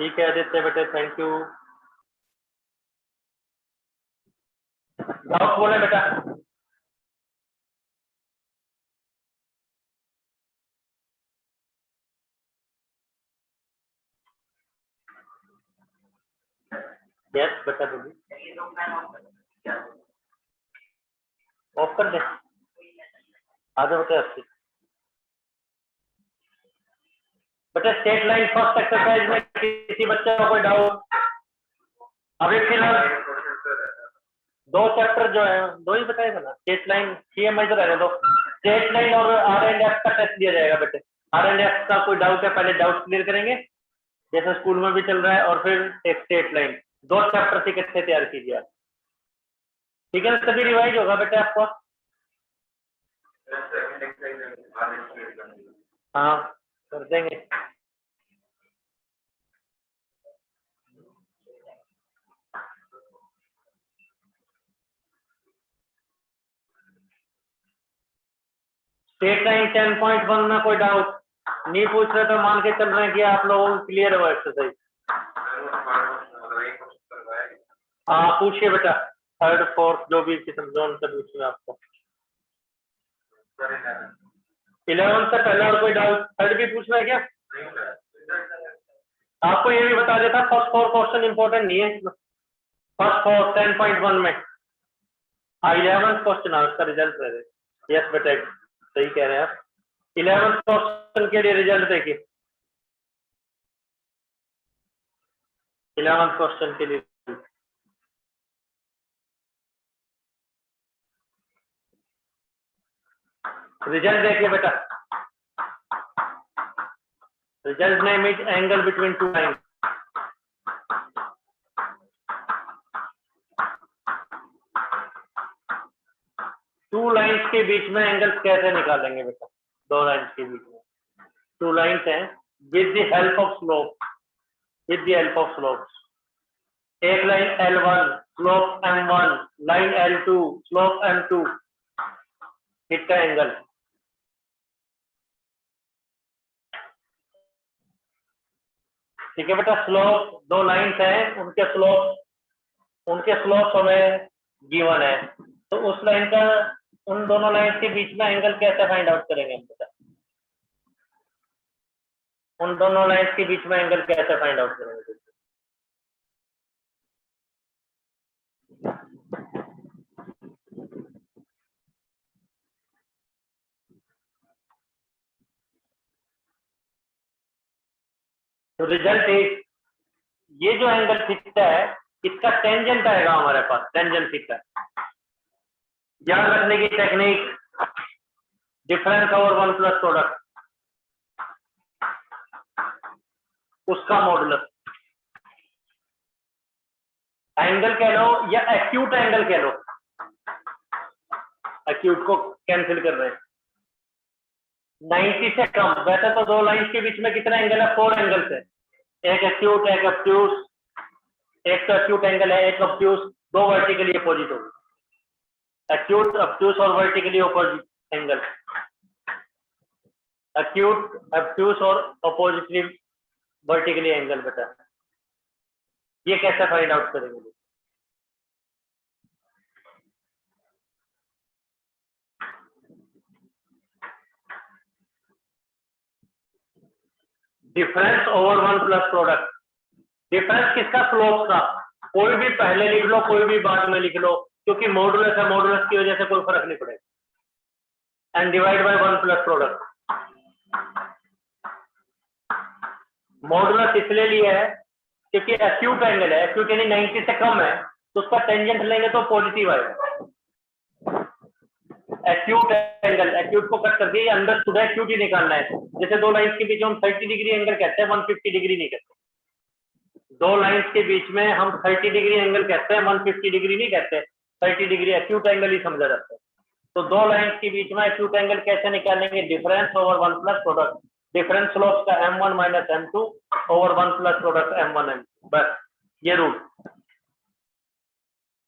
ठीक है आदित्य बेटे, थैंक यू। डाउट बोले बेटा। यस बेटा बोलिए। ऑफ कर दे, आगे बेटा आपसे। बेटा स्टेट लाइन फर्स्ट एक्सरसाइज में किसी बच्चे का कोई डाउट? अभी फिलहाल 2 चैप्टर जो है, 2 ही बताए थे ना, स्टेट लाइन सीएमआई तो रहने दो। स्टेट लाइन और आर&एफ का टेस्ट दिया जाएगा बेटे। आर&एफ का कोई डाउट है, पहले डाउट क्लियर करेंगे जैसे स्कूल में भी चल रहा है, और फिर एक स्टेट लाइन। 2 चैप्टर इकट्ठे तैयार कीजिए आप, ठीक है? तभी रिवाइज होगा बेटे आपको। हाँ कर देंगे। स्टेट लाइन 10.1 में कोई डाउट नहीं पूछ रहे तो मान के चल रहे हैं कि आप लोगों को क्लियर है वो एक्सरसाइज। हाँ पूछिए बेटा, 3rd 4th जो भी किस्म जोन से पूछना आपको। 11 से पहले और कोई डाउट? 3rd भी पूछना है क्या? आपको ये भी बता देता, फर्स्ट 4 क्वेश्चन इंपॉर्टेंट नहीं है। फर्स्ट 4 10.1 में 11 क्वेश्चन उसका रिजल्ट है। यस बेटा सही कह रहे हैं आप। 11 क्वेश्चन के लिए रिजल्ट देखिए। 11 क्वेश्चन के लिए रिजल्ट देखिए बेटा। Result name is angle between 2 line. Two lines के बीच में एंगल्स कैसे निकालेंगे बेटा? 2 लाइन्स के बीच में 2 लाइन्स हैं with the help of slope, with the help of slopes. एक line L1 slope M1, line L2 slope M2, कितना एंगल? ठीक है बेटा, स्लोप 2 लाइन्स हैं, उनके स्लोप हमें गिवन है, तो उस लाइन का उन दोनों लाइन्स के बीच में एंगल कैसे फाइंड आउट करेंगे हम बेटा? उन दोनों लाइन्स के बीच में एंगल कैसे फाइंड आउट करेंगे? तो रिजल्ट इज, ये जो एंगल थीटा है इसका टेंजेंट आएगा हमारे पास, टेंजेंट थीटा। याद रखने की technique, difference over 1 plus product, उसका मॉडुलस। एंगल कह लो या एक्यूट एंगल कह लो, एक्यूट को कैंसिल कर रहे हैं। 90 से कम, वैसे तो 2 लाइन्स के बीच में कितना एंगल है? 4 एंगल्स है, एक एक्यूट एक ऑब्ट्यूस, एक तो एक्यूट एंगल है, एक ऑब्ट्यूस, 2 वर्टिकली अपोजिट होगी। एक्यूट ऑब्ट्यूस और vertically opposite angle, acute obtuse और अपोजिटली वर्टिकली एंगल बेटा, ये कैसे फाइंड आउट करेंगे? Difference over 1 plus product. Difference किसका? स्लोप का। कोई भी पहले लिख लो, कोई भी बाद में लिख लो, क्योंकि मॉडुलस है, मॉडुलस की वजह से कोई फर्क नहीं पड़ेगा। And divide by 1 plus product. Modulus इसलिए लिया है क्योंकि एक्यूट एंगल है, एक्यूट यानी 90 से कम है, तो उसका टेंजेंट लेंगे तो पॉजिटिव आएगा। एक्यूट एंगल, एक्यूट को कट कर दिया, अंडरस्टूड है, एक्यूट ही निकालना है। जैसे 2 लाइन्स के बीच में हम 30 डिग्री एंगल कहते हैं, 150 डिग्री नहीं कहते। 2 लाइन्स के बीच में हम 30 डिग्री एंगल कहते हैं, 150 डिग्री नहीं कहते। 30 डिग्री एक्यूट एंगल ही समझा जाता है। तो 2 लाइन्स के बीच में एक्यूट एंगल कैसे निकालेंगे? Difference over 1 plus product, difference slope का M1 minus M2 over 1 plus product M1 M2, बस ये रूल।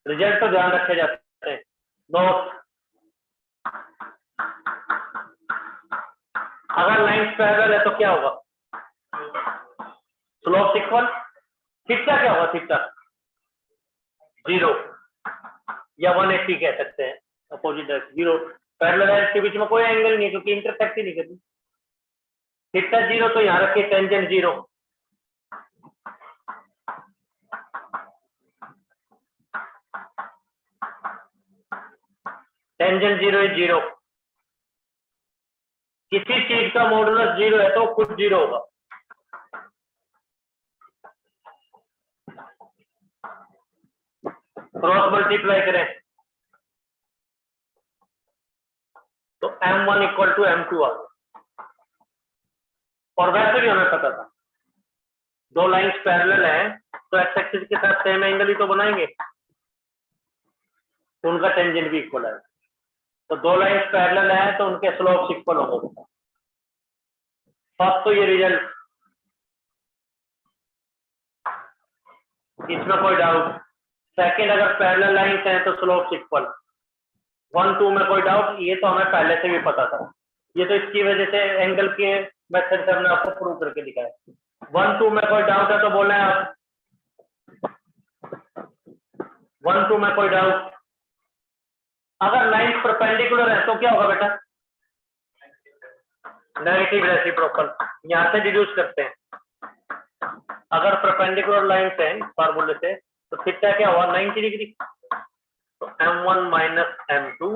रिजल्ट तो ध्यान रखे जाते हैं। नोट, अगर लाइन्स पैरेलल है तो क्या होगा? स्लोप इक्वल, थीटा क्या होगा? थीटा 0 या 180 कह सकते हैं, अपोजिट डायरेक्शन 0। पैरेलल लाइंस के बीच में कोई एंगल नहीं है क्योंकि इंटरसेक्ट ही नहीं करती। थीटा 0 तो यहाँ रखिए, टेंजेंट 0। Tangent 0 is 0। किसी चीज का मॉडुलस 0 है तो कुछ 0 होगा। क्रॉस मल्टीप्लाई करें तो m1 इक्वल टू m2 आ गया। और वैसे भी हमें पता था दो लाइंस पैरेलल हैं तो एक्स एक्सिस के साथ सेम एंगल ही तो बनाएंगे, तो उनका टेंजेंट भी इक्वल है। तो दो लाइंस पैरेलल हैं तो उनके स्लोप्स इक्वल होंगे। फर्स्ट तो ये रिजल्ट, इसमें कोई डाउट? सेकंड, अगर पैरेलल लाइंस हैं तो स्लोप्स इक्वल। 1 2 में कोई डाउट? ये तो हमें पहले से भी पता था, ये तो इसकी वजह से एंगल के मेथड से हमने आपको प्रूव करके दिखाया। 1 2 में कोई डाउट है तो बोले आप। 1 2 में कोई डाउट? अगर लाइंस परपेंडिकुलर है तो क्या होगा बेटा? Negative reciprocal. यहां से डिड्यूस करते हैं, अगर परपेंडिकुलर लाइंस हैं फार्मूले से तो थीटा क्या हुआ? 90 डिग्री। तो m1 माइनस m2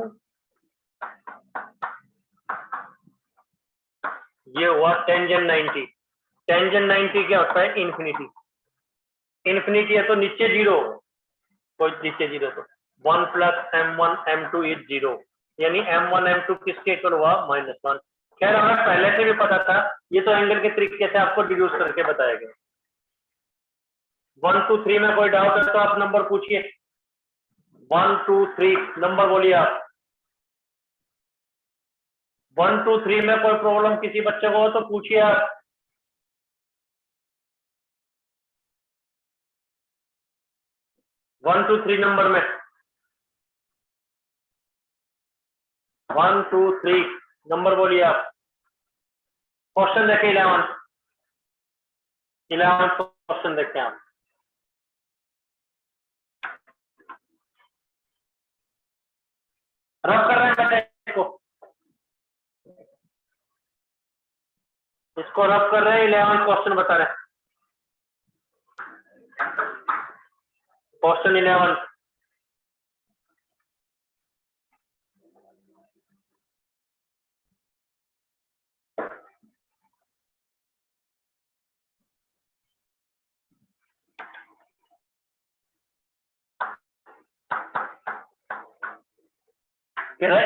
ये हुआ टेंजेंट 90। टेंजेंट 90 क्या होता है? इन्फिनिटी। इन्फिनिटी है तो नीचे 0, कोई नीचे 0 तो 1 प्लस m1 m2 इज 0, यानी m1 m2 किसके इक्वल हुआ? -1। खैर हमें पहले से भी पता था, ये तो एंगल के तरीके से आपको डिड्यूस करके बताया गया। 1 2 3 में कोई डाउट है तो आप नंबर पूछिए। 1 2 3 नंबर बोलिए आप। 1 2 3 में कोई प्रॉब्लम किसी बच्चे को हो तो पूछिए आप। 1 2 3 नंबर में 1 2 3 नंबर बोलिए आप। क्वेश्चन देखें 11 क्वेश्चन देखें आप। रब कर रहे हैं बेटा इसको रब कर रहे हैं। 11 क्वेश्चन बता रहे हैं। क्वेश्चन 11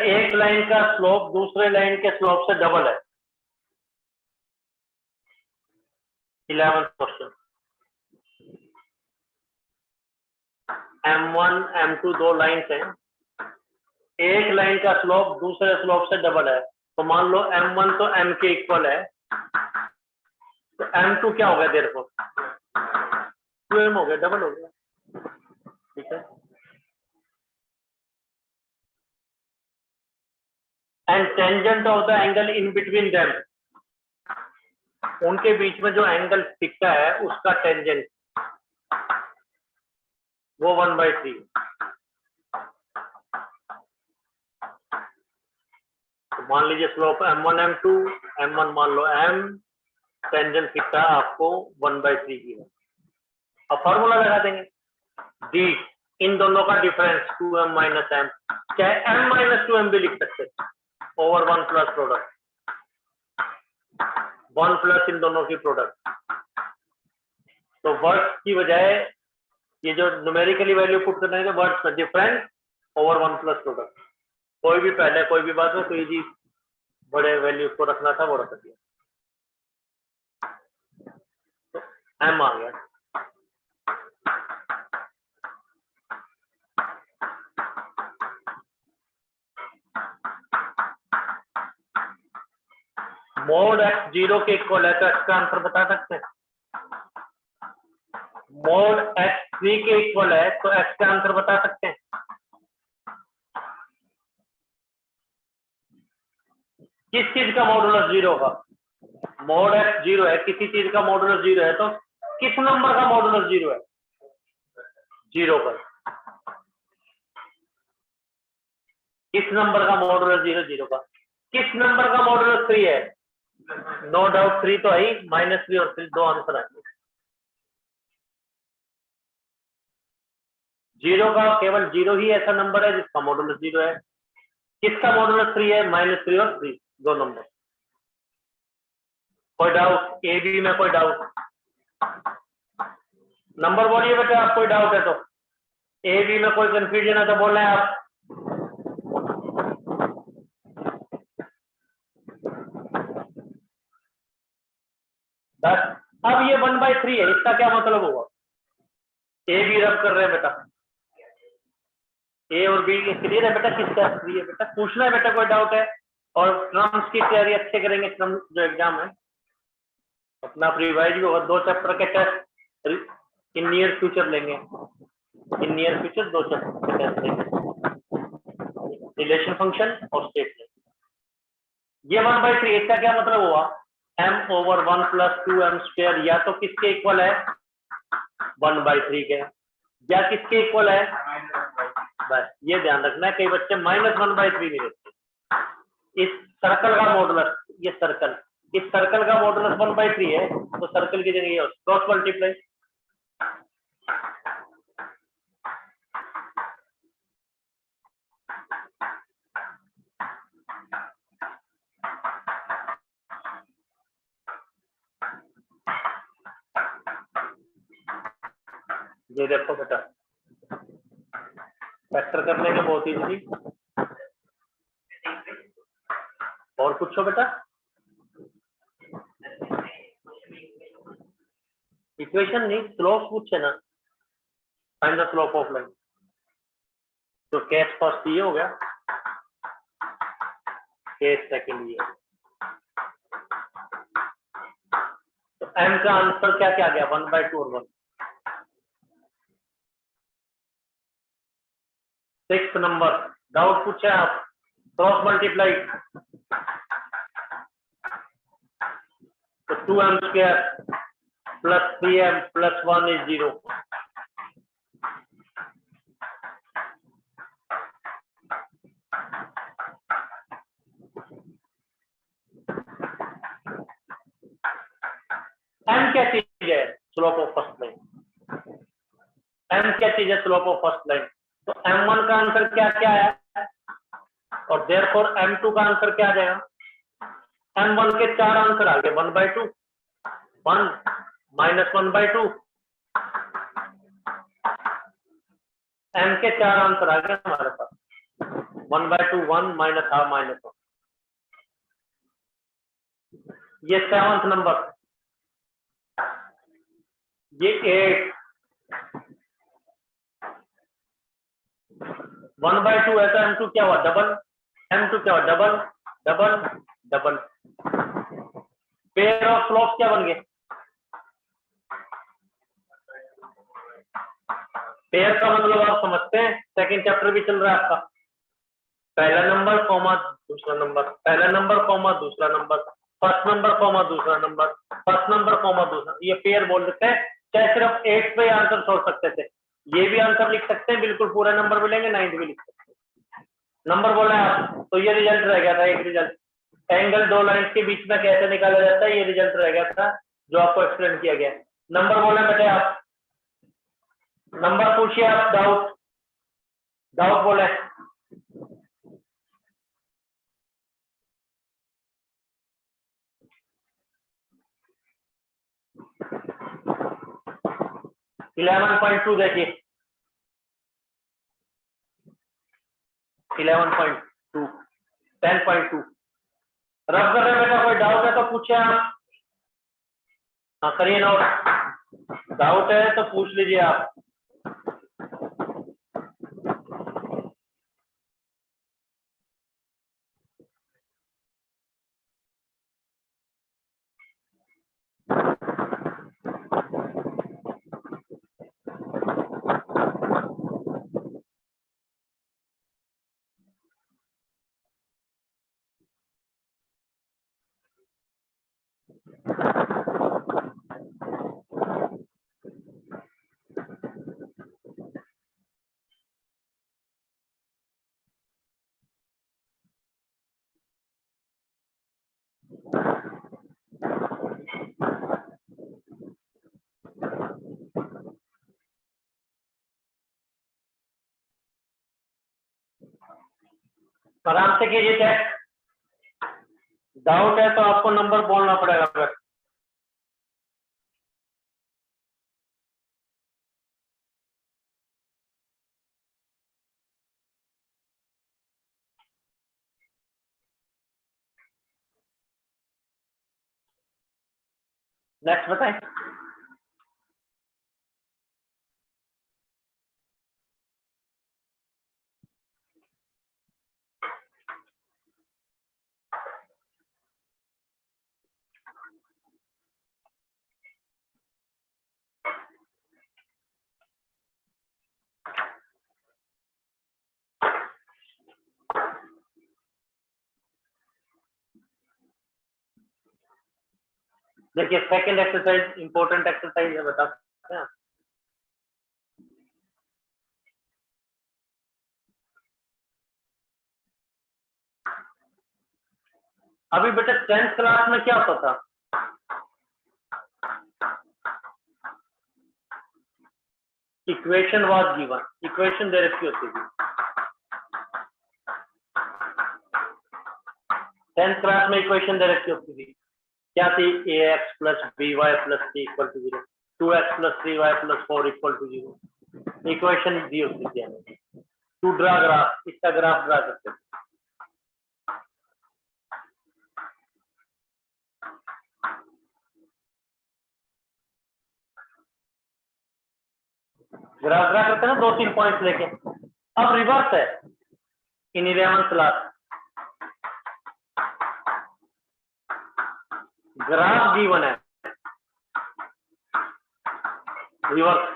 एक लाइन का स्लोप दूसरे लाइन के स्लोप से डबल है। 11 क्वेश्चन। m1 m2 दो लाइन्स हैं, एक लाइन का स्लोप दूसरे स्लोप से डबल है। तो मान लो m1 तो m के इक्वल है, तो m2 क्या हो गया? देर को 2m हो गया, डबल हो गया। ठीक है। And tangent of the angle in between them, उनके बीच में जो एंगल टिकता है उसका टेंजेंट वो 1/3। तो मान लीजिए स्लोप m1 m2, m1 मान लो m, टेंजेंट थीटा आपको 1/3 की है। अब फॉर्मूला लगा देंगे d, इन दोनों का डिफरेंस 2m माइनस m, चाहे m माइनस 2m भी लिख सकते हैं, ओवर 1 प्लस प्रोडक्ट, 1 प्लस इन दोनों की प्रोडक्ट। तो वर्ड्स की बजाय ये जो न्यूमेरिकली वैल्यू पुट करने के वर्ड्स में डिफरेंस ओवर 1 प्लस प्रोडक्ट, कोई भी पहले कोई भी बात हो तो इजी बड़े वैल्यूज को रखना था वो रख दिया। तो m आ गया। मोड x 0 के इक्वल है तो x का आंसर बता सकते हैं। मोड x 3 के इक्वल है तो x का आंसर बता सकते हैं। किस चीज का मॉडुलस 0 होगा? मोड x 0 है, किसी चीज का मॉडुलस 0 है तो किस नंबर का मॉडुलस 0 है? 0 पर। किस नंबर का मॉडुलस 0 0 का? किस नंबर का मॉडुलस 3 है? नो डाउट 3 तो है, -3 और 3 दो आंसर आएंगे। 0 का केवल 0 ही ऐसा नंबर है जिसका मॉडुलस 0 है। किसका मॉडुलस 3 है? -3 और 3 दो नंबर। कोई डाउट? ए बी में कोई डाउट? नंबर बोलिए बेटा, आप कोई डाउट है तो। ए बी में कोई कंफ्यूजन है तो बोल रहे हैं आप। बस अब ये 1/3 है, इसका क्या मतलब होगा? ए बी रब कर रहे हैं बेटा, ए और बी क्लियर है बेटा? किसका 3 है बेटा? पूछना है बेटा, कोई डाउट है? और टर्म्स की तैयारी अच्छे करेंगे, टर्म जो एग्जाम है अपना रिवाइज भी होगा। 2 चैप्टर के टेस्ट इन नियर फ्यूचर लेंगे, इन नियर फ्यूचर 2 चैप्टर के टेस्ट लेंगे, रिलेशन फंक्शन और स्टेटमेंट। ये 1/3 इसका क्या मतलब हुआ? m/1 + 2m², या तो किसके इक्वल है? 1/3 के, या किसके इक्वल है? बस ये ध्यान रखना है, कई बच्चे -1/3 भी लेते हैं। इस सर्कल का मॉडुलस, ये सर्कल, इस सर्कल का मॉडुलस 1/3 है, तो सर्कल की जगह क्रॉस मल्टीप्लाई। ये देखो बेटा, फैक्टर करने के बहुत इजी। और पूछो बेटा, इक्वेशन नहीं, स्लोप पूछे ना, find the slope of line. तो केस फर्स्ट ये हो गया, केस सेकंड ये। तो m का आंसर क्या क्या आ गया? 1/2 और 1। 6 नंबर डाउट पूछे आप, क्रॉस मल्टीप्लाई, तो 2m² + 3m + 1 is 0। m क्या चीज है? Slope of first line. m क्या चीज है? Slope of first line. तो m1 का आंसर क्या क्या है, और देयरफॉर m2 का आंसर क्या आ जाएगा? m1 के 4 आंसर आ गए, 1/2, 1 -1/2। m के 4 आंसर आ गए हमारे पास, 1/2, 1 -1/2 -1। ये 7th नंबर, ये 8, 1/2 है तो m2 क्या हुआ? डबल। m2 क्या हुआ? Double double double. Pair of slopes क्या बन गए? पेयर का मतलब आप समझते हैं, सेकंड चैप्टर भी चल रहा है आपका। पहला नंबर कॉमा दूसरा नंबर, पहला नंबर कॉमा दूसरा नंबर, फर्स्ट नंबर कॉमा दूसरा नंबर, फर्स्ट नंबर कॉमा दूसरा, ये पेयर बोल देते हैं। चाहे सिर्फ 8 पे आंसर छोड़ सकते थे, ये भी आंसर लिख सकते हैं, बिल्कुल पूरा नंबर मिलेंगे, 9 भी लिख सकते हैं। नंबर बोला है आप, तो ये रिजल्ट रह गया था, एक रिजल्ट। एंगल दो लाइंस के बीच में कैसे निकाला जाता है, ये रिजल्ट रह गया था जो आपको एक्सप्लेन किया गया। नंबर बोले बेटे आप, नंबर पूछिए आप, डाउट डाउट बोले। इलेवन 11.2 देखिए, 11.2, 10.2 रब कर रहे बेटा। कोई डाउट है तो पूछे आप, हाँ करिए नोट, डाउट है तो पूछ लीजिए आप। आराम से कीजिए चेक। डाउट है तो आपको नंबर बोलना पड़ेगा फिर। नेक्स्ट बताएं। देखिए सेकंड एक्सरसाइज इंपॉर्टेंट एक्सरसाइज है, बता सकते हैं। अभी बेटा 10th क्लास में क्या होता था? इक्वेशन वाज गिवन, इक्वेशन दे रखी होती थी। 10th क्लास में इक्वेशन दे रखी होती थी, क्या थी? ax plus by plus c equal to 0, 2x plus 3y plus 4 equal to 0। Equation दी होती थी हमें। टू ड्रा ग्राफ, इसका ग्राफ ड्रा करते थे। ग्राफ ड्रा करते हैं ना 2-3 पॉइंट्स लेके। अब रिवर्स है इन 11th क्लास। ग्राफ गिवन है, रिवर्स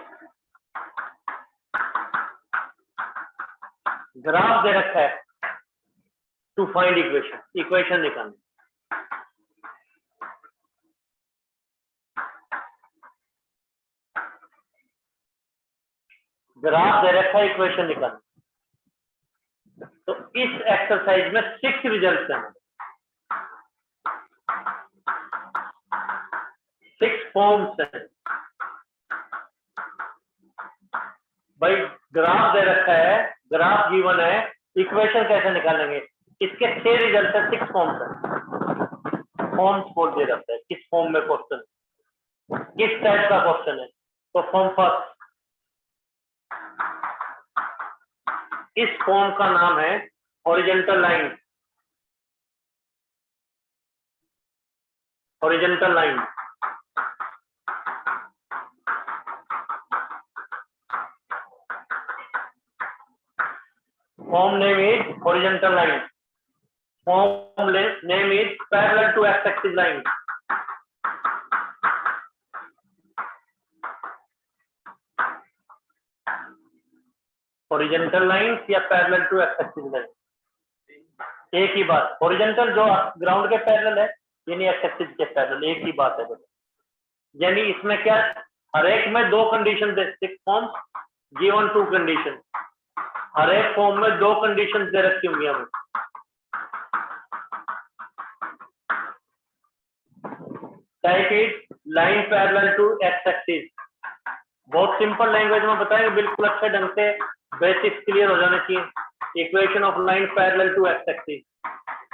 ग्राफ दे रखा है टू फाइंड इक्वेशन, इक्वेशन निकालनी। ग्राफ दे रखा है, इक्वेशन निकालनी। तो इस एक्सरसाइज में 6 रिजल्ट हैं, 6 फॉर्म्स हैं। भाई ग्राफ दे रखा है, ग्राफ गिवन है, इक्वेशन कैसे निकालेंगे? इसके 6 रिजल्ट है, 6 फॉर्म्स है। फॉर्म्स बोल दे रखा है किस फॉर्म में क्वेश्चन, किस टाइप का क्वेश्चन है। तो फॉर्म फर्स्ट, इस फॉर्म का नाम है horizontal line. Horizontal line, form name is horizontal line. Form name is parallel to x axis line. Horizontal line या parallel to x axis line, एक ही बात। हॉरिजॉन्टल जो ग्राउंड के पैरेलल है, यानी एक्स एक्सिस के पैरेलल, एक ही बात है। यानी इसमें क्या, हर एक में 2 कंडीशन दे, 6 फॉर्म्स गिवन 2 कंडीशन। हर एक फॉर्म में 2 कंडीशन दे रखी होंगी हमें। Type is line parallel to x axis. बहुत सिंपल लैंग्वेज में बताएंगे, बिल्कुल अच्छे ढंग से बेसिक्स क्लियर हो जाने चाहिए। Equation of line parallel to x axis,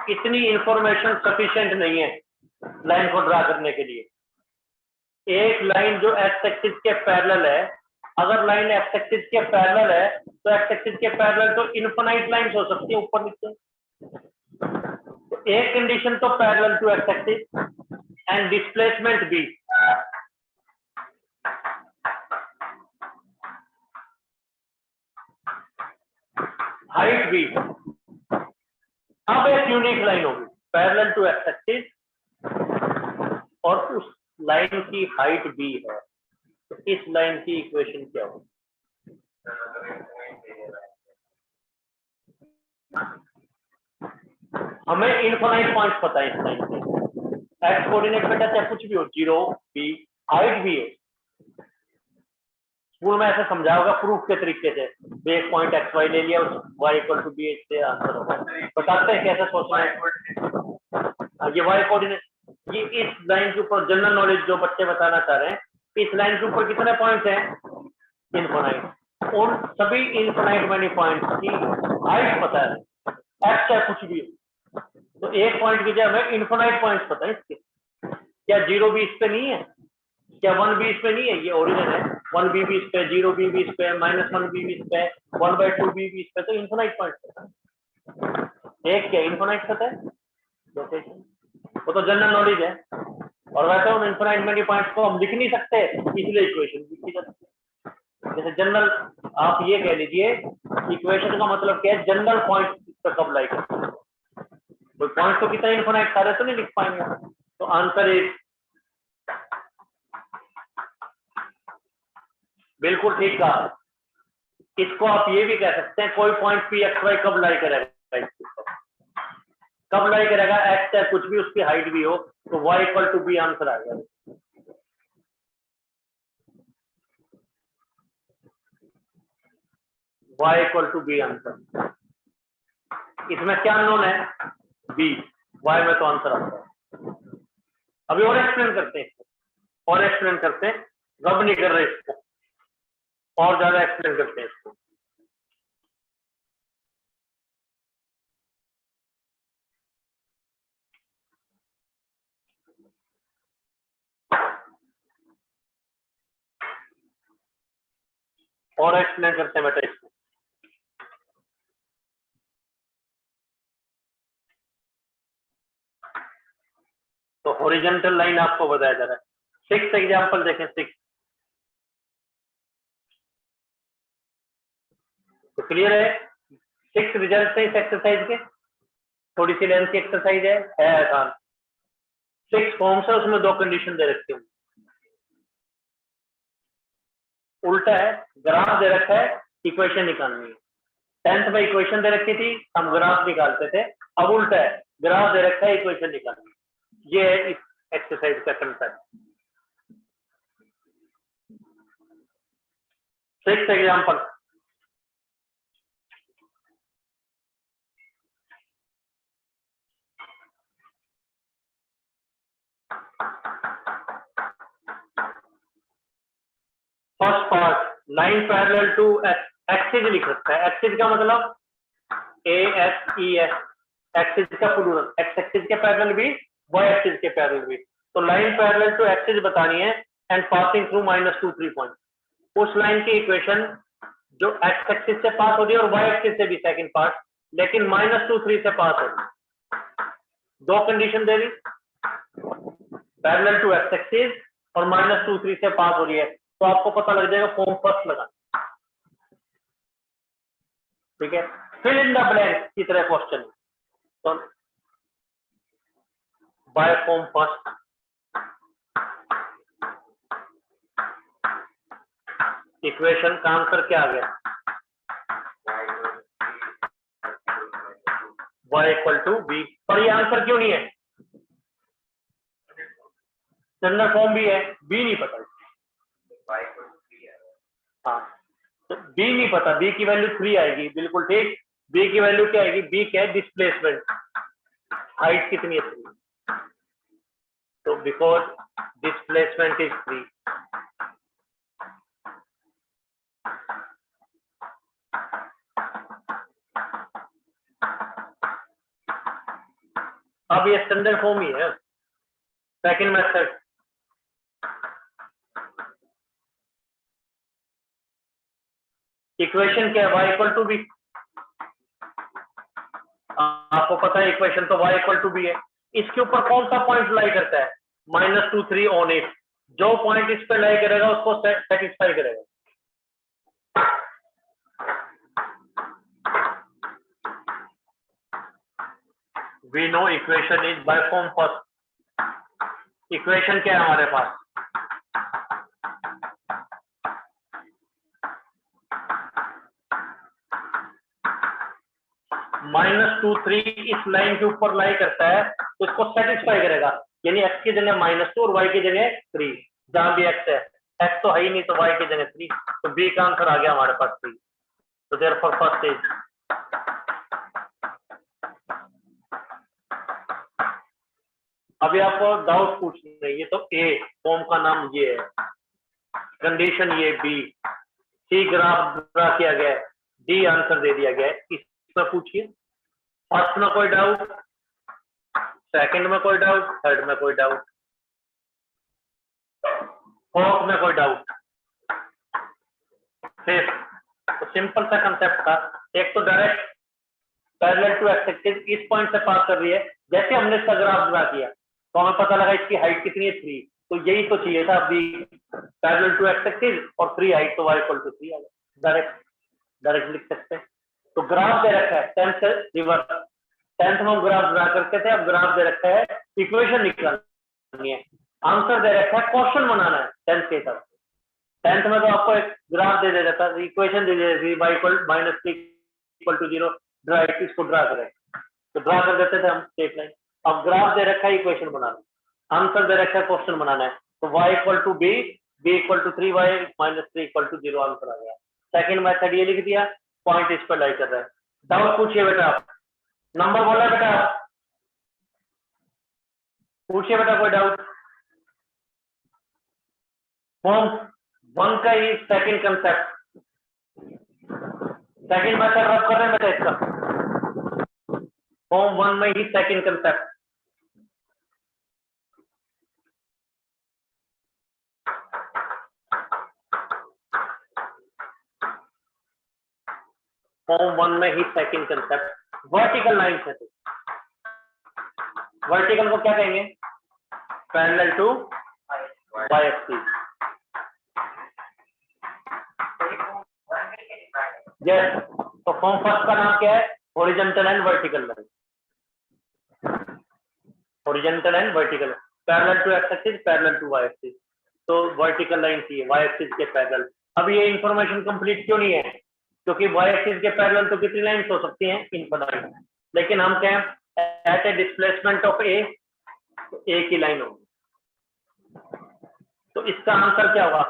इतनी इंफॉर्मेशन सफिशिएंट नहीं है लाइन को ड्रा करने के लिए। एक लाइन जो एक्स एक्सिस के पैरेलल है, अगर लाइन एक्स एक्सिस के पैरेलल है तो एक्स एक्सिस के पैरेलल तो इनफिनाइट लाइंस हो सकती है ऊपर नीचे। तो एक कंडीशन तो parallel to x axis and displacement भी। हाइट भी। अब एक यूनिक लाइन होगी पैरेलल टू एक्स एक्सिस और उस लाइन की हाइट भी है, तो इस लाइन की इक्वेशन क्या होगी? हमें इनफाइनाइट पॉइंट्स पता है इस लाइन के। एक्स कोऑर्डिनेट बेटा चाहे कुछ भी हो, 0 भी, हाइट भी है। स्कूल में ऐसे समझा होगा प्रूफ के तरीके से, एक पॉइंट एक्स वाई ले लिया, y इक्वल टू बी से आंसर होगा। बताते हैं कैसे सोचना है। ये वाई कोऑर्डिनेट, ये इस लाइन के ऊपर जनरल नॉलेज जो बच्चे बताना चाह रहे हैं, इस लाइन के ऊपर कितने पॉइंट्स हैं? इनफाइनाइट। उन सभी इनफाइनाइट मैनी पॉइंट्स की हाइट पता है, एक्स चाहे कुछ भी हो, तो एक पॉइंट की जगह हमें इनफाइनाइट पॉइंट्स पता है इसके। क्या 0 भी इस पे नहीं है? क्या 1 भी इस पे नहीं है? ये ओरिजिन है, 1 भी इस पे, 0 भी इस पे, -1 भी इस पे, 1/2 भी इस पे, तो इनफाइनाइट पॉइंट्स पता है। एक क्या इनफाइनाइट पता है लोकेशन, वो तो जनरल नॉलेज है। और वैसे उन इनफाइनाइट मैनी पॉइंट्स को हम लिख नहीं सकते, इसलिए इक्वेशन लिखी जाती है। जैसे जनरल, आप ये कह लीजिए इक्वेशन का मतलब क्या है, जनरल पॉइंट पर कब लाई करते हैं। कोई पॉइंट तो कितना इनफाइनाइट सारे तो नहीं लिख पाएंगे, तो आंसर इज बिल्कुल ठीक कहा। इसको आप ये भी कह सकते हैं, कोई पॉइंट पी एक्स वाई कब लाई करेगा, कब लाई करेगा, एक्स है कुछ भी उसकी हाइट भी हो, तो y equal to b answer आएगा। y equal to b answer. इसमें क्या अननोन है? b, y में तो आंसर आता है। अभी और एक्सप्लेन करते हैं इसको, और एक्सप्लेन करते हैं, रब नहीं कर रहे इसको, और ज्यादा एक्सप्लेन करते हैं इसको। और एक्सप्लेन करते हैं बेटा इसको। तो हॉरिजॉन्टल लाइन आपको बताया जा रहा है। 6 एग्जांपल देखें, 6 तो क्लियर है। 6 रिजल्ट है इस एक्सरसाइज के, थोड़ी सी लेंथ की एक्सरसाइज है आसान। 6 फॉर्म्स है, उसमें 2 कंडीशन दे रखी हूँ। उल्टा है, ग्राफ दे रखा है, इक्वेशन निकालनी है। 10th में इक्वेशन दे रखी थी, हम ग्राफ निकालते थे। अब उल्टा है, ग्राफ दे रखा है, इक्वेशन निकालनी है। ये है इस एक्सरसाइज का concept. 6 example. First part, line parallel to axis लिख रखा है। एक्सिस का मतलब ASES, एक्सिस का प्लूरल, एक्स एक्सिस के पैरेलल भी, वाई एक्सिस के पैरेलल भी। तो लाइन पैरेलल टू एक्सिस बतानी है एंड पासिंग थ्रू -2 3 पॉइंट। उस लाइन की इक्वेशन जो एक्स एक्सिस से पास हो रही है और वाई एक्सिस से भी सेकंड पार्ट, लेकिन -2 3 से पास हो रही है। 2 कंडीशन दे दी, पैरेलल टू एक्स एक्सिस और -2 3 से पास हो रही है, तो आपको पता लग जाएगा फॉर्म फर्स्ट लगा। ठीक है, फिल इन द ब्लैंक की तरह क्वेश्चन। तो बाय फॉर्म फर्स्ट, इक्वेशन का आंसर क्या आ गया? y equal to b. पर ये आंसर क्यों नहीं है? स्टैंडर्ड फॉर्म भी है, बी नहीं पता। हाँ, तो बी नहीं पता, बी की वैल्यू 3 आएगी, बिल्कुल ठीक। बी की वैल्यू क्या आएगी? बी क्या है? डिस्प्लेसमेंट, हाइट कितनी है? 3। तो बिकॉज डिस्प्लेसमेंट इज 3, अब ये स्टैंडर्ड फॉर्म ही है। सेकंड मेथड, इक्वेशन क्या है? y equal to b. आपको पता है इक्वेशन तो y इक्वल टू बी है। इसके ऊपर कौन सा पॉइंट लाई करता है? -2 3 ऑन इट। जो पॉइंट इस पे लाई करेगा उसको सेटिस्फाई करेगा। We know equation is by form first. Equation क्या है हमारे पास? -2 3 इस लाइन के ऊपर लाई करता है, तो इसको सेटिस्फाई करेगा। यानी x की जगह -2 और y की जगह 3, जहां भी x है, x तो है ही नहीं, तो y की जगह 3, तो b का आंसर आ गया हमारे पास 3। तो देयरफॉर फर्स्ट इज अभी आपको डाउट पूछना है, ये तो ए फॉर्म का नाम ये है, कंडीशन ये बी, सी ग्राफ ड्रा किया गया है, डी आंसर दे दिया गया है। इसमें पूछिए, फर्स्ट में कोई डाउट, सेकंड में कोई डाउट, थर्ड में कोई डाउट, फोर्थ में कोई डाउट, फिफ्थ। तो सिंपल सा कंसेप्ट था, एक तो direct parallel to x axis इस पॉइंट से पास कर रही है, जैसे हमने इसका ग्राफ ड्रा किया तो हमें पता लगा इसकी हाइट कितनी है 3, तो यही तो चाहिए था अभी, पैरेलल टू एक्स एक्सिस और 3 हाइट, तो y इक्वल टू 3 आ गया, डायरेक्ट लिख सकते हैं। तो ग्राफ दे रखा है 10 से रिवर्स, 10th में हम ग्राफ ड्रा करते थे, अब ग्राफ दे रखा है, इक्वेशन निकालनी है, आंसर दे रखा है, क्वेश्चन बनाना है 10th के हिसाब से। 10th में तो आपको एक ग्राफ दे देता था, इक्वेशन दे देती थी, y equal -3 equal to 0, draw इसको ड्रा करें, तो ड्रा कर देते थे हम स्ट्रेट लाइन। अब ग्राफ दे रखा है, इक्वेशन बनाना, आंसर दे रखा है, क्वेश्चन बनाना है, तो y equal to b, b equal to 3y -3 equal to 0 answer आ गया। सेकंड मेथड ये लिख दिया, पॉइंट इस पर लाई कर रहा है। डाउट पूछिए बेटा, आप नंबर बोला बेटा, पूछिए बेटा कोई डाउट। फॉर्म 1 का ही सेकंड कंसेप्ट, सेकंड मेथड रब कर रहे हैं बेटा इसका, फॉर्म 1 में ही सेकंड कंसेप्ट। फॉर्म 1 में ही सेकंड कंसेप्ट, वर्टिकल लाइन है, तो वर्टिकल को क्या कहेंगे, parallel to y axis. Yes, तो फॉर्म फर्स्ट का नाम क्या है, horizontal and vertical line, horizontal and vertical, parallel to x axis, parallel to y axis, तो वर्टिकल लाइन चाहिए वाई एक्सिस के पैरेलल। अब ये इंफॉर्मेशन कंप्लीट क्यों नहीं है, क्योंकि वाई एक्सिस के पैरेलल तो कितनी लाइंस हो सकती हैं, इनफिनिट, लेकिन हम क्या एट ए डिस्प्लेसमेंट ऑफ ए, तो ए की लाइन होगी, तो इसका आंसर क्या होगा,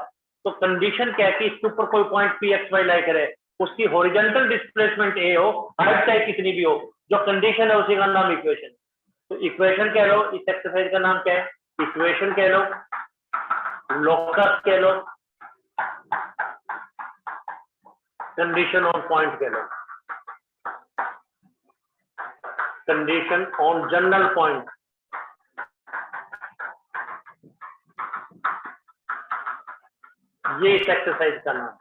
तो कंडीशन क्या है कि इसके ऊपर कोई पॉइंट पी एक्स वाई लाई करे, उसकी हॉरिजॉन्टल डिस्प्लेसमेंट ए हो, हाइट चाहे कितनी भी हो, जो कंडीशन है उसी का नाम इक्वेशन। तो इक्वेशन कह लो, इस एक्सरसाइज का नाम क्या है, इक्वेशन कह लो, लोकस कह लो, कंडीशन ऑन पॉइंट कह लो, कंडीशन ऑन जनरल पॉइंट। ये इस एक्सरसाइज का नाम,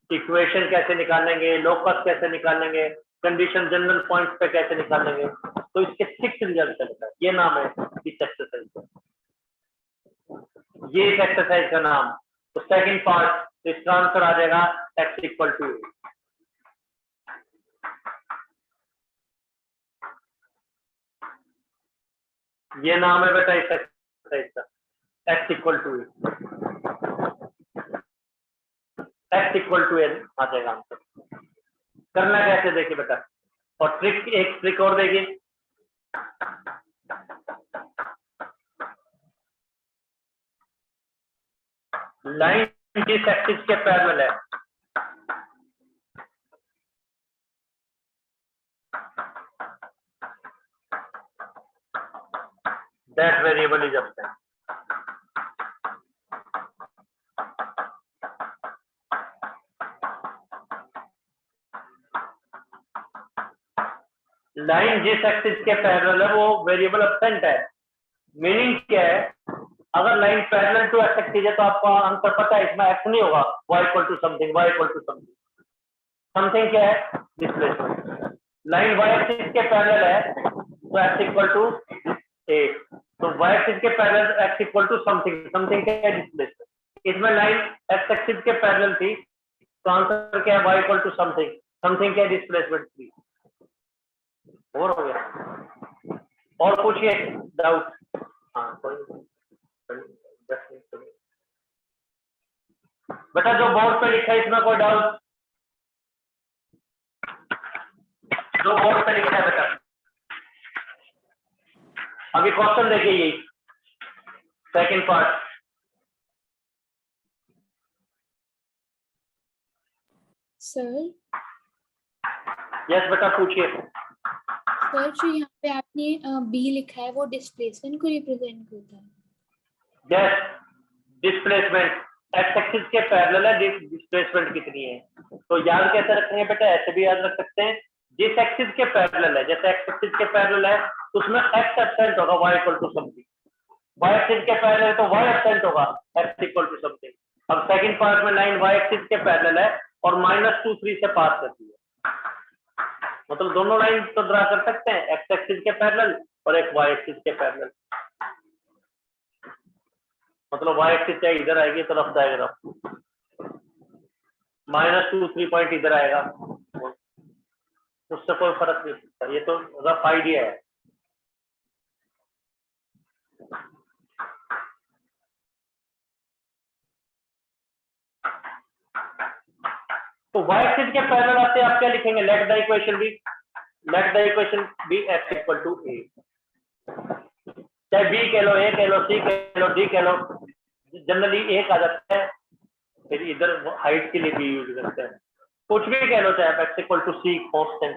इक्वेशन कैसे निकालेंगे, लोकस कैसे निकालेंगे, कंडीशन जनरल पॉइंट पे कैसे निकालेंगे, तो इसके 6 रिजल्ट चलता है, ये नाम है इस एक्सरसाइज का, ये इस एक्सरसाइज का नाम। तो सेकंड पार्ट, इसका आंसर आ जाएगा x इक्वल टू, ये नाम है बेटा इस एक्सरसाइज का, x equal to, x equal to आ जाएगा आंसर। करना कैसे देखिए बेटा, और ट्रिक, एक ट्रिक और देखिए, लाइन जिस एक्सिस के पैरेलल है, that variable is absent. Line जिस एक्सिस के पैरेलल है वो वेरिएबल अबसेंट है, मीनिंग क्या है, अगर line parallel to x axis है तो आपको आंसर पता है, इसमें एक्स नहीं होगा, y equal to something, y equal to something, something क्या है, डिस्प्लेसमेंट। लाइन y एक्सिस के पैरेलल है तो x इक्वल टू a, तो y एक्सिस के parallel x equal to something, something क्या है, डिस्प्लेसमेंट। इसमें लाइन x एक्सिस के पैरेलल थी तो आंसर क्या है, y equal to something, something क्या है, डिस्प्लेसमेंट 3। और हो गया, और पूछिए डाउट। हाँ कोई बेटा, जो बोर्ड पे लिखा है इसमें कोई डाउट, जो बोर्ड पे लिखा है बेटा, अभी क्वेश्चन देखिए, यही सेकंड पार्ट। सर यस बेटा पूछिए। सर जो यहाँ पे आपने बी लिखा है वो डिस्प्लेसमेंट को रिप्रेजेंट करता है। यस, डिस्प्लेसमेंट एक्स एक्सिस के पैरेलल है, डिस्प्लेसमेंट कितनी है। तो याद कैसे रखेंगे बेटा, ऐसे भी याद रख सकते हैं, जिस एक्सिस के पैरेलल है, जैसे एक्स एक्सिस के पैरेलल है तो उसमें एक्स एब्सेंट होगा y equal to something, y axis के पैरेलल है तो y एब्सेंट होगा x इक्वल टू समथिंग। अब सेकंड पार्ट में लाइन y एक्सिस के पैरेलल है और -2 3 से पास करती है, मतलब दोनों लाइन तो ड्रा कर सकते हैं, एक्स एक्सिस के पैरेलल और एक y एक्सिस के पैरेलल, मतलब y एक्सिस है इधर आएगी तो रफ डायग्राम, -2 3 पॉइंट इधर आएगा, उससे कोई फर्क नहीं पड़ता, ये तो रफ आइडिया है। तो y एक्सिस के पैरेलल आते आप क्या लिखेंगे, let the equation be x equal to a, चाहे b कह लो, a कह लो, c कह लो, d कह लो, जनरली एक आ जाता है, फिर इधर हाइट के लिए b यूज करते हैं, कुछ भी कह लो, चाहे आप x equal to c constant,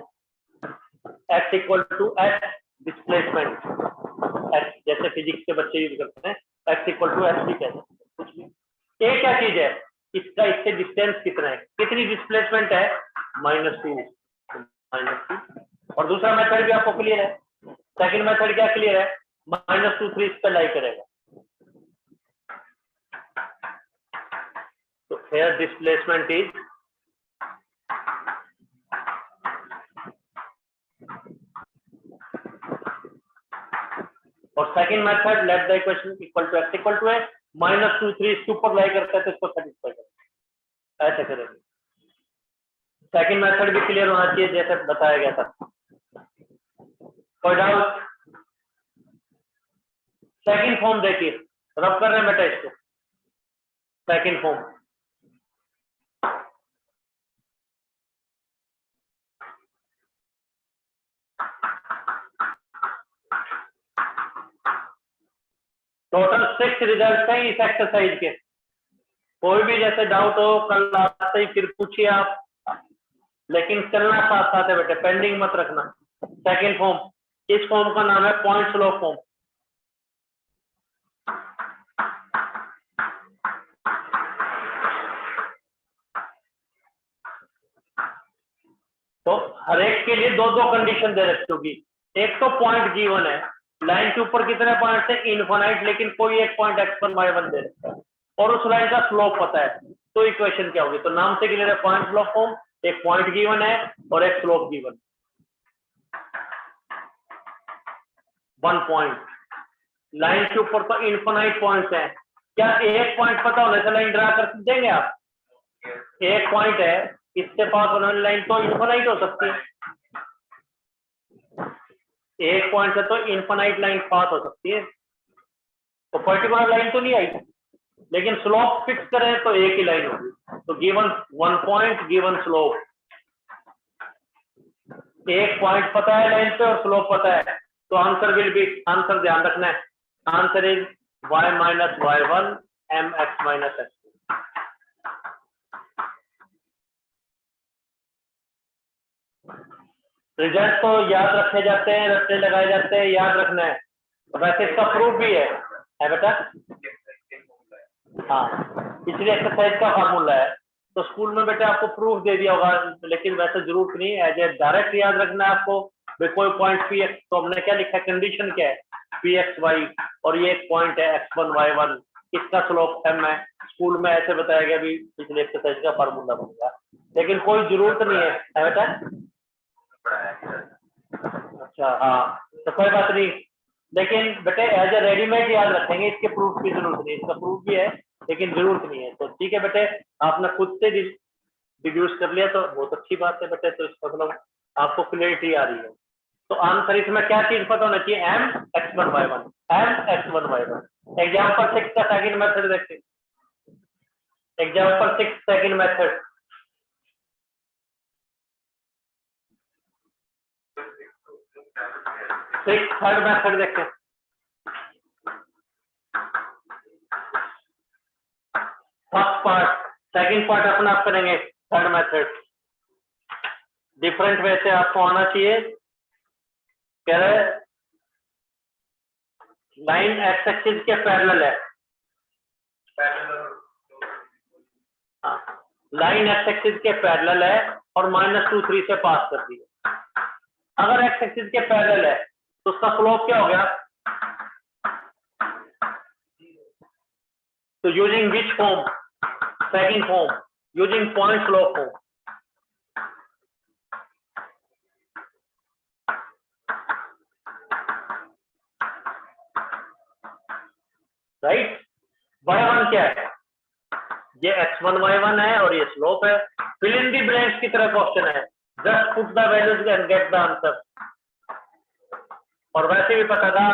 x equal to h displacement, x जैसे फिजिक्स के बच्चे यूज करते हैं, x इक्वल टू h भी कह सकते हैं, कुछ भी। a क्या चीज है, इसका इससे डिस्टेंस कितना है, कितनी डिस्प्लेसमेंट है, -2, और दूसरा मेथड भी आपको क्लियर है, सेकंड मेथड क्या क्लियर है, -2 3 इस पे लाई करेगा, तो हेयर डिस्प्लेसमेंट इज और second method let the equation equal to x equal to है, -2 3 इसके ऊपर लाई करता है तो इसको सेटिस्फाई करता है, ऐसे करेंगे। सेकंड मेथड भी क्लियर होना चाहिए जैसे बताया गया था, कोई डाउट? सेकंड फॉर्म देखिए, रब कर रहे हैं बेटा इसको, सेकंड फॉर्म टोटल 6 रिजल्ट हैं इस एक्सरसाइज के, कोई भी जैसे डाउट हो कल आते ही फिर पूछिए आप, लेकिन चलना साथ साथ है बेटे, पेंडिंग मत रखना। सेकंड फॉर्म, इस फॉर्म का नाम है पॉइंट स्लो फॉर्म, तो हर एक के लिए दो दो कंडीशन दे रखी होगी, एक तो पॉइंट गिवन है, लाइन के ऊपर कितने पॉइंट है, इनफाइनाइट, लेकिन कोई एक पॉइंट x1 y1 दे रखा है और उस लाइन का स्लोप पता है, तो इक्वेशन क्या होगी, तो नाम से क्लियर है, पॉइंट स्लोप फॉर्म, एक पॉइंट गिवन है और एक स्लोप गिवन, 1 पॉइंट, लाइन के ऊपर तो इनफाइनाइट पॉइंट्स हैं, क्या एक पॉइंट पता होने से लाइन ड्रा कर देंगे आप, एक पॉइंट है, इससे पास होने वाली लाइन तो इनफाइनाइट हो सकती है, एक पॉइंट से तो इनफाइनाइट लाइन पास हो सकती है, तो पर्टिकुलर लाइन तो नहीं आई, लेकिन स्लोप फिक्स करें तो एक ही लाइन होगी, तो गिवन 1 पॉइंट गिवन स्लोप, एक पॉइंट पता है लाइन पे और स्लोप पता है, तो आंसर विल बी, आंसर ध्यान रखना है, answer is y minus y1 mx minus x। Result तो याद रखे जाते हैं, रट्टे लगाए जाते हैं, याद रखना है, तो वैसे इसका प्रूफ भी है बेटा, हाँ पिछली एक्सरसाइज का फार्मूला है, तो स्कूल में बेटा आपको प्रूफ दे दिया होगा, लेकिन वैसे जरूरत नहीं है, एज ए डायरेक्ट याद रखना है आपको, कोई पॉइंट पी एक्स, तो हमने क्या लिखा है, कंडीशन क्या है, पी एक्स वाई, और ये एक पॉइंट है x1 y1, इसका स्लोप m है, स्कूल में ऐसे बताया गया, भी पिछले एक्सरसाइज का फार्मूला बनेगा, लेकिन कोई जरूरत नहीं है बेटा, अच्छा हाँ, तो कोई बात नहीं, लेकिन बेटे एज ए रेडीमेड याद रखेंगे, इसके प्रूफ की जरूरत नहीं, इसका प्रूफ भी है लेकिन जरूरत नहीं है, तो ठीक है बेटे, आपने खुद से डिड्यूस कर लिया तो बहुत अच्छी बात है बेटे, तो इसका मतलब आपको क्लियरिटी आ रही है, तो आंसर इसमें क्या चीज पता होना चाहिए, m x1 y1, m x1 y1। Example 6 का सेकंड मेथड देखते, example 6 second method, third method देखते हैं, फर्स्ट पार्ट, सेकंड पार्ट अपना आप करेंगे, थर्ड मेथड डिफरेंट वे से आपको आना चाहिए, कह रहे लाइन एक्स एक्सिस के पैरेलल है, लाइन एक्स एक्सिस के पैरेलल है और -2 3 से पास करती है। अगर एक्स एक्सिस के पैरेलल है तो उसका स्लोप क्या हो गया? तो using which form? Second form, using point slope form. Right, y1 क्या है? ये x1 y1 है और ये स्लोप है। फिल इन दी ब्लैंक्स की तरह क्वेश्चन है, just put the values and get the answer. और वैसे भी पता था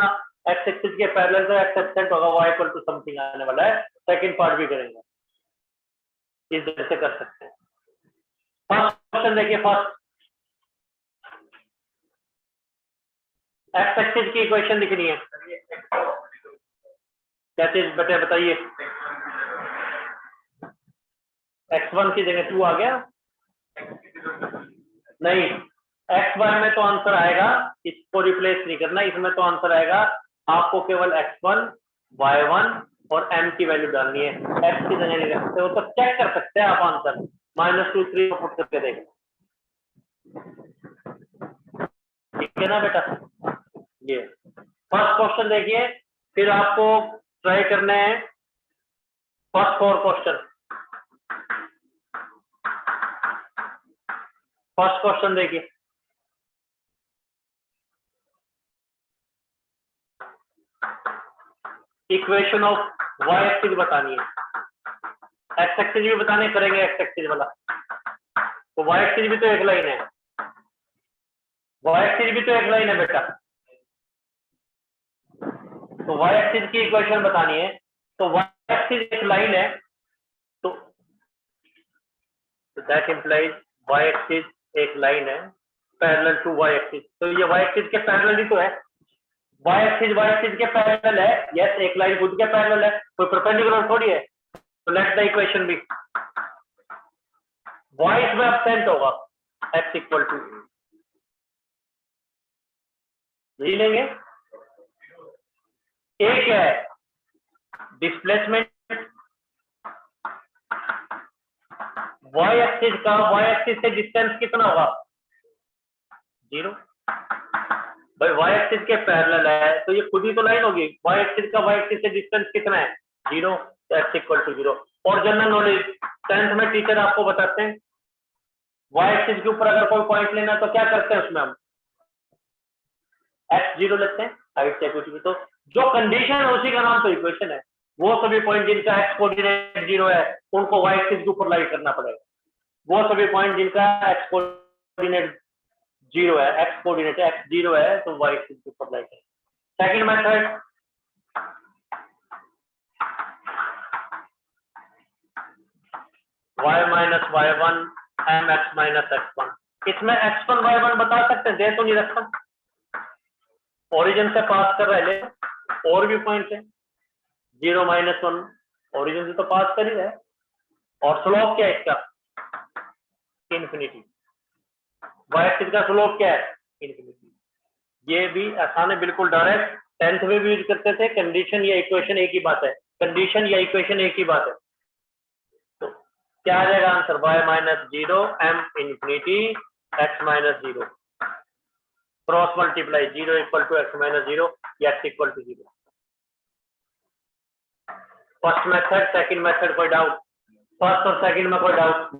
एक्स एक्सिस के पैरेलल तो एक्स एक्सेंट होगा, y इक्वल टू समथिंग आने वाला है। सेकंड पार्ट भी करेंगे, इस तरह से कर सकते हैं। फर्स्ट क्वेश्चन देखिए, फर्स्ट एक्स एक्सिस की इक्वेशन लिखनी है। क्या चीज बेटे बताइए? x1 की जगह 2 आ गया? नहीं, xy में तो आंसर आएगा, इसको रिप्लेस नहीं करना, इसमें तो आंसर आएगा। आपको केवल x1, y1 और m की वैल्यू डालनी है, x की जगह नहीं रख सकते हो। तो चेक कर सकते हैं आप आंसर, -2 3 को पुट करके देखें। ठीक है ना बेटा? ये फर्स्ट क्वेश्चन देखिए, फिर आपको ट्राई करना है फर्स्ट 4 क्वेश्चन। फर्स्ट क्वेश्चन देखिए, इक्वेशन ऑफ वाई एक्सिस बतानी है, एक्स एक्सिस भी बताने करेंगे, एक्स एक्सिस वाला। तो वाई एक्सिस भी तो एक लाइन है, वाई एक्सिस भी तो एक लाइन है बेटा। तो वाई एक्सिस की इक्वेशन बतानी है, तो वाई एक्सिस एक लाइन है, तो दैट इंप्लाइज वाई एक्सिस एक लाइन है पैरेलल टू वाई एक्सिस। तो ये वाई एक्सिस के पैरेलल ही तो है, वाई एक्सिस के पैरेलल है। यस, एक लाइन खुद के पैरेलल है, कोई परपेंडिकुलर थोड़ी है। तो let the equation be, y इसमें एब्सेंट होगा, x इक्वल टू यही लेंगे। एक है डिस्प्लेसमेंट, y एक्सिस का, y एक्सिस से डिस्टेंस कितना होगा? 0। भाई y एक्सिस के पैरेलल है तो ये खुद ही तो लाइन होगी। y एक्सिस का y एक्सिस से डिस्टेंस कितना है? 0। तो x इक्वल टू 0। और जनरल नॉलेज 10th में टीचर आपको बताते हैं, y एक्सिस के ऊपर अगर कोई पॉइंट लेना तो क्या करते हैं, उसमें हम x0 लेते हैं, हाइट से कुछ भी। तो जो कंडीशन है उसी का नाम तो इक्वेशन है। वो सभी पॉइंट जिनका x कोऑर्डिनेट 0 है उनको y एक्सिस के ऊपर लाइट करना पड़ेगा। वो सभी पॉइंट जिनका x कोऑर्डिनेट 0 है, x कोऑर्डिनेट x0 है, तो y एक्सिस के ऊपर लाइट करें। Second method, y minus y1 mx minus x1। इसमें x1 y1 बता सकते हैं, दे तो नहीं रखा, ओरिजिन से पास कर रहे हैं, और भी पॉइंट है 0 -1 ओरिजिन से तो पास कर ही रहे। और स्लोप क्या है इसका? इन्फिनिटी। वाई एक्सिस का स्लोप क्या है? इन्फिनिटी। ये भी आसान है, बिल्कुल डायरेक्ट, 10th में भी यूज करते थे। कंडीशन या इक्वेशन एक ही बात है, कंडीशन या इक्वेशन एक ही बात है। तो क्या आ जाएगा answer? y-0 m infinity x -0 cross multiply 0 equal to x -0 या x equal to 0। First method, second method कोई डाउट? फर्स्ट और सेकंड में कोई डाउट?